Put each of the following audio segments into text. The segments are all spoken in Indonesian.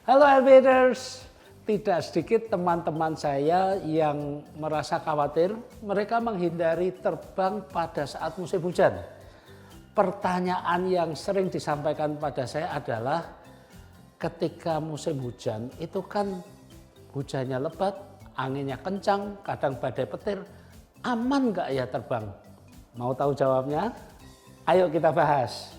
Halo Aviators, tidak sedikit teman-teman saya yang merasa khawatir mereka menghindari terbang pada saat musim hujan. Pertanyaan yang sering disampaikan pada saya adalah ketika musim hujan itu kan hujannya lebat, anginnya kencang, kadang badai petir, aman nggak ya terbang? Mau tahu jawabnya? Ayo kita bahas.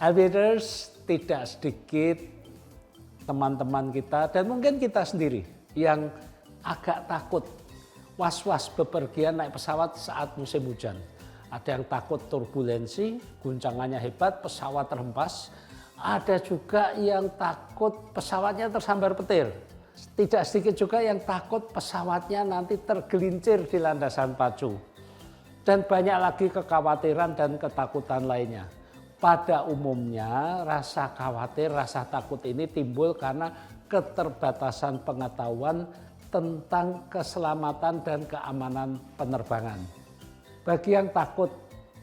Aviators, tidak sedikit teman-teman kita dan mungkin kita sendiri yang agak takut was-was bepergian naik pesawat saat musim hujan. Ada yang takut turbulensi, guncangannya hebat, pesawat terhempas. Ada juga yang takut pesawatnya tersambar petir. Tidak sedikit juga yang takut pesawatnya nanti tergelincir di landasan pacu. Dan banyak lagi kekhawatiran dan ketakutan lainnya. Pada umumnya rasa khawatir, rasa takut ini timbul karena keterbatasan pengetahuan tentang keselamatan dan keamanan penerbangan. Bagi yang takut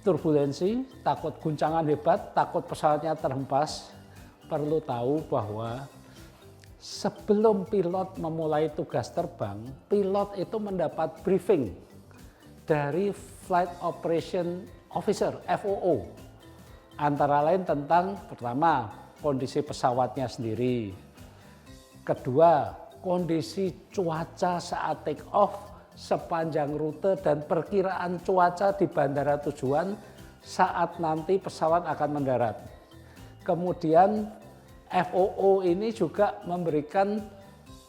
turbulensi, takut guncangan hebat, takut pesawatnya terhempas, perlu tahu bahwa sebelum pilot memulai tugas terbang, pilot itu mendapat briefing dari Flight Operation Officer, FOO. Antara lain tentang pertama kondisi pesawatnya sendiri, kedua kondisi cuaca saat take off sepanjang rute dan perkiraan cuaca di bandara tujuan saat nanti pesawat akan mendarat. Kemudian FOO ini juga memberikan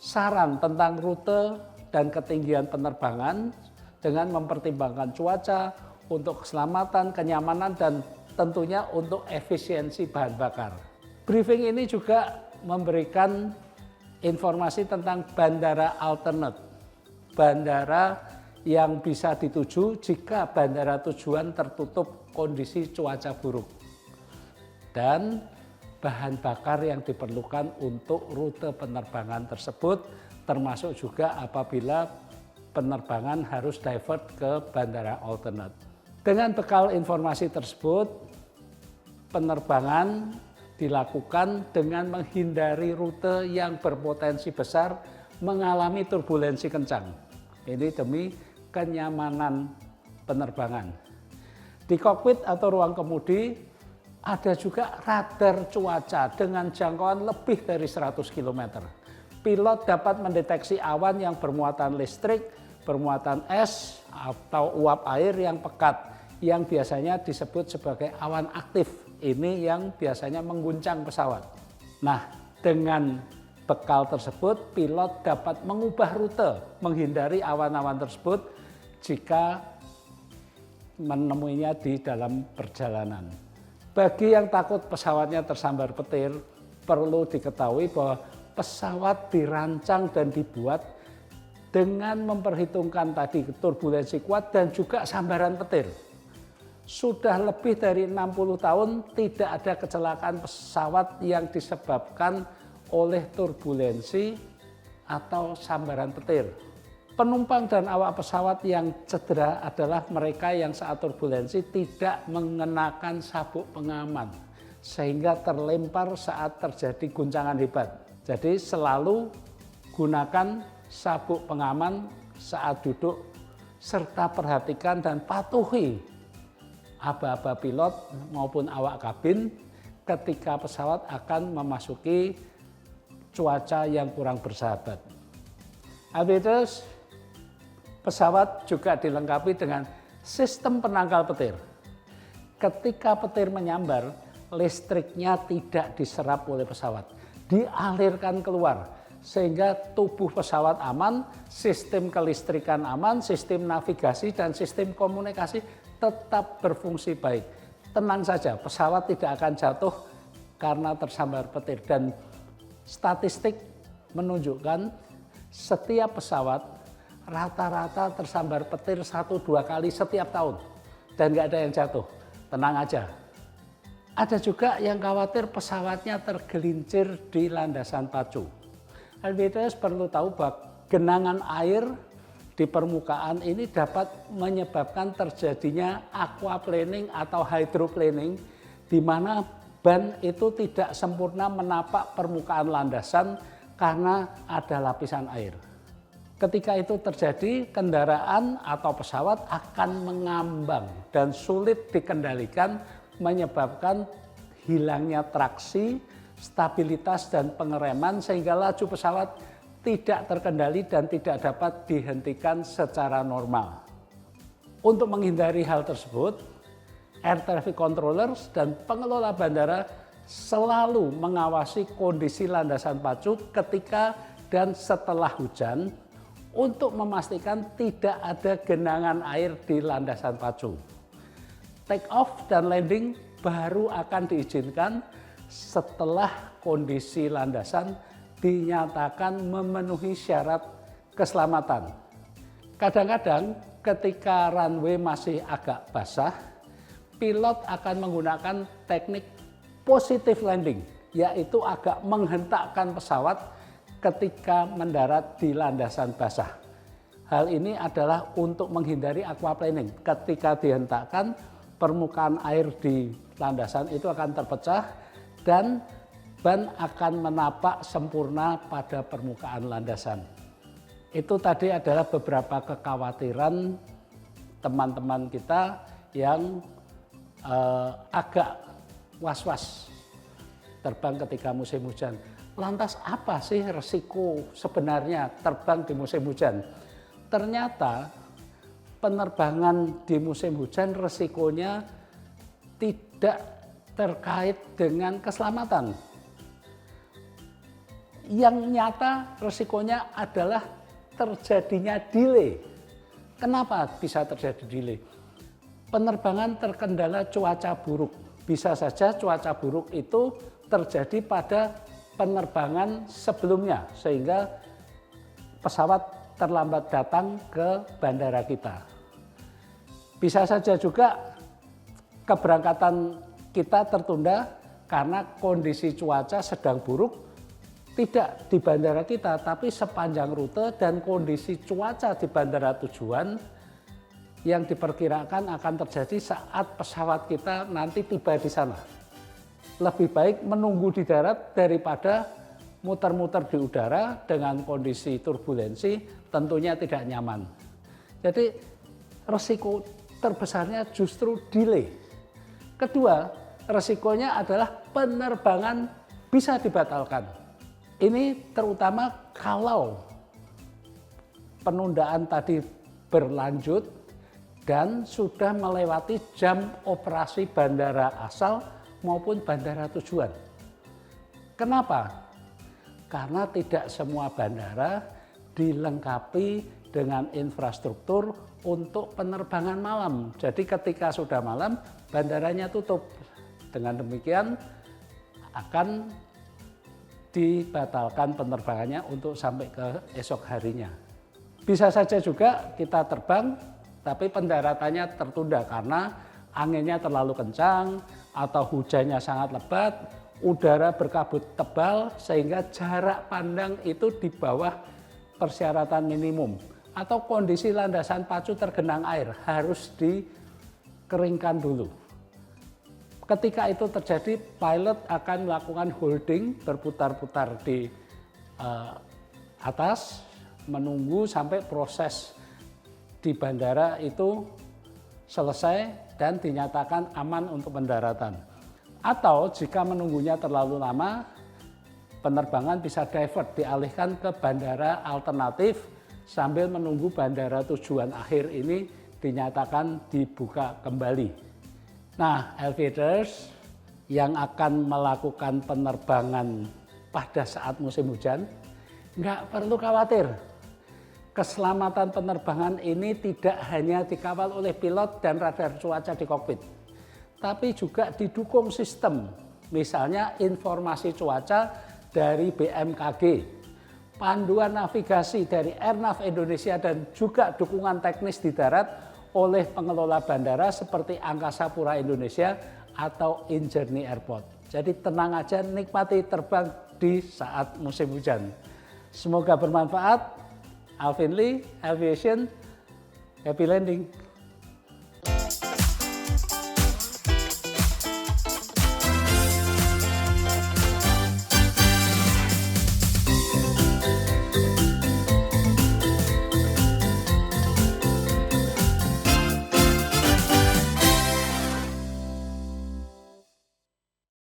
saran tentang rute dan ketinggian penerbangan dengan mempertimbangkan cuaca untuk keselamatan, kenyamanan, dan tentunya untuk efisiensi bahan bakar. Briefing ini juga memberikan informasi tentang bandara alternate, bandara yang bisa dituju jika bandara tujuan tertutup kondisi cuaca buruk, dan bahan bakar yang diperlukan untuk rute penerbangan tersebut, termasuk juga apabila penerbangan harus divert ke bandara alternate. Dengan bekal informasi tersebut, penerbangan dilakukan dengan menghindari rute yang berpotensi besar mengalami turbulensi kencang. Ini demi kenyamanan penerbangan. Di kokpit atau ruang kemudi ada juga radar cuaca dengan jangkauan lebih dari 100 km. Pilot dapat mendeteksi awan yang bermuatan listrik, bermuatan es, atau uap air yang pekat, yang biasanya disebut sebagai awan aktif. Ini yang biasanya mengguncang pesawat. Nah, dengan bekal tersebut, pilot dapat mengubah rute, menghindari awan-awan tersebut jika menemuinya di dalam perjalanan. Bagi yang takut pesawatnya tersambar petir, perlu diketahui bahwa pesawat dirancang dan dibuat dengan memperhitungkan tadi turbulensi kuat dan juga sambaran petir. Sudah lebih dari 60 tahun tidak ada kecelakaan pesawat yang disebabkan oleh turbulensi atau sambaran petir. Penumpang dan awak pesawat yang cedera adalah mereka yang saat turbulensi tidak mengenakan sabuk pengaman sehingga terlempar saat terjadi guncangan hebat. Jadi selalu gunakan sabuk pengaman saat duduk serta perhatikan dan patuhi aba-aba pilot maupun awak kabin ketika pesawat akan memasuki cuaca yang kurang bersahabat. Aviators, pesawat juga dilengkapi dengan sistem penangkal petir. Ketika petir menyambar, listriknya tidak diserap oleh pesawat, dialirkan keluar sehingga tubuh pesawat aman, sistem kelistrikan aman, sistem navigasi dan sistem komunikasi tetap berfungsi baik. Tenang saja, pesawat tidak akan jatuh karena tersambar petir, dan statistik menunjukkan setiap pesawat rata-rata tersambar petir 1-2 kali setiap tahun dan nggak ada yang jatuh. Tenang aja. Ada juga yang khawatir pesawatnya tergelincir di landasan pacu. LVTS perlu tahu bahwa genangan air di permukaan ini dapat menyebabkan terjadinya aquaplaning atau hydroplaning, di mana ban itu tidak sempurna menapak permukaan landasan karena ada lapisan air. Ketika itu terjadi, kendaraan atau pesawat akan mengambang dan sulit dikendalikan, menyebabkan hilangnya traksi, stabilitas dan pengereman sehingga laju pesawat tidak terkendali dan tidak dapat dihentikan secara normal. Untuk menghindari hal tersebut, air traffic controllers dan pengelola bandara selalu mengawasi kondisi landasan pacu ketika dan setelah hujan untuk memastikan tidak ada genangan air di landasan pacu. Take off dan landing baru akan diizinkan setelah kondisi landasan dinyatakan memenuhi syarat keselamatan. Kadang-kadang ketika runway masih agak basah, pilot akan menggunakan teknik positive landing, yaitu agak menghentakkan pesawat ketika mendarat di landasan basah. Hal ini adalah untuk menghindari aquaplaning. Ketika dihentakkan, permukaan air di landasan itu akan terpecah dan ban akan menapak sempurna pada permukaan landasan. Itu tadi adalah beberapa kekhawatiran teman-teman kita yang agak was-was terbang ketika musim hujan. Lantas apa sih resiko sebenarnya terbang di musim hujan? Ternyata penerbangan di musim hujan resikonya tidak terkait dengan keselamatan. Yang nyata resikonya adalah terjadinya delay. Kenapa bisa terjadi delay? Penerbangan terkendala cuaca buruk. Bisa saja cuaca buruk itu terjadi pada penerbangan sebelumnya sehingga pesawat terlambat datang ke bandara kita. Bisa saja juga keberangkatan kita tertunda karena kondisi cuaca sedang buruk, tidak di bandara kita tapi sepanjang rute dan kondisi cuaca di bandara tujuan yang diperkirakan akan terjadi saat pesawat kita nanti tiba di sana. Lebih baik menunggu di darat daripada muter-muter di udara dengan kondisi turbulensi, tentunya tidak nyaman. Jadi resiko terbesarnya justru delay. Kedua, resikonya adalah penerbangan bisa dibatalkan. Ini terutama kalau penundaan tadi berlanjut dan sudah melewati jam operasi bandara asal maupun bandara tujuan. Kenapa? Karena tidak semua bandara dilengkapi dengan infrastruktur untuk penerbangan malam. Jadi ketika sudah malam, bandaranya tutup. Dengan demikian akan dibatalkan penerbangannya untuk sampai ke esok harinya. Bisa saja juga kita terbang, tapi pendaratannya tertunda karena anginnya terlalu kencang atau hujannya sangat lebat, udara berkabut tebal sehingga jarak pandang itu di bawah persyaratan minimum atau kondisi landasan pacu tergenang air harus dikeringkan dulu. Ketika itu terjadi, pilot akan melakukan holding berputar-putar di atas menunggu sampai proses di bandara itu selesai dan dinyatakan aman untuk pendaratan. Atau jika menunggunya terlalu lama, penerbangan bisa divert, dialihkan ke bandara alternatif sambil menunggu bandara tujuan akhir ini dinyatakan dibuka kembali. Nah, aviators yang akan melakukan penerbangan pada saat musim hujan, nggak perlu khawatir. Keselamatan penerbangan ini tidak hanya dikawal oleh pilot dan radar cuaca di kokpit, tapi juga didukung sistem, misalnya informasi cuaca dari BMKG, panduan navigasi dari Airnav Indonesia dan juga dukungan teknis di darat oleh pengelola bandara seperti Angkasa Pura Indonesia atau in journey airport. Jadi tenang aja, nikmati terbang di saat musim hujan. Semoga bermanfaat. Alvin Lee, Aviation, happy landing.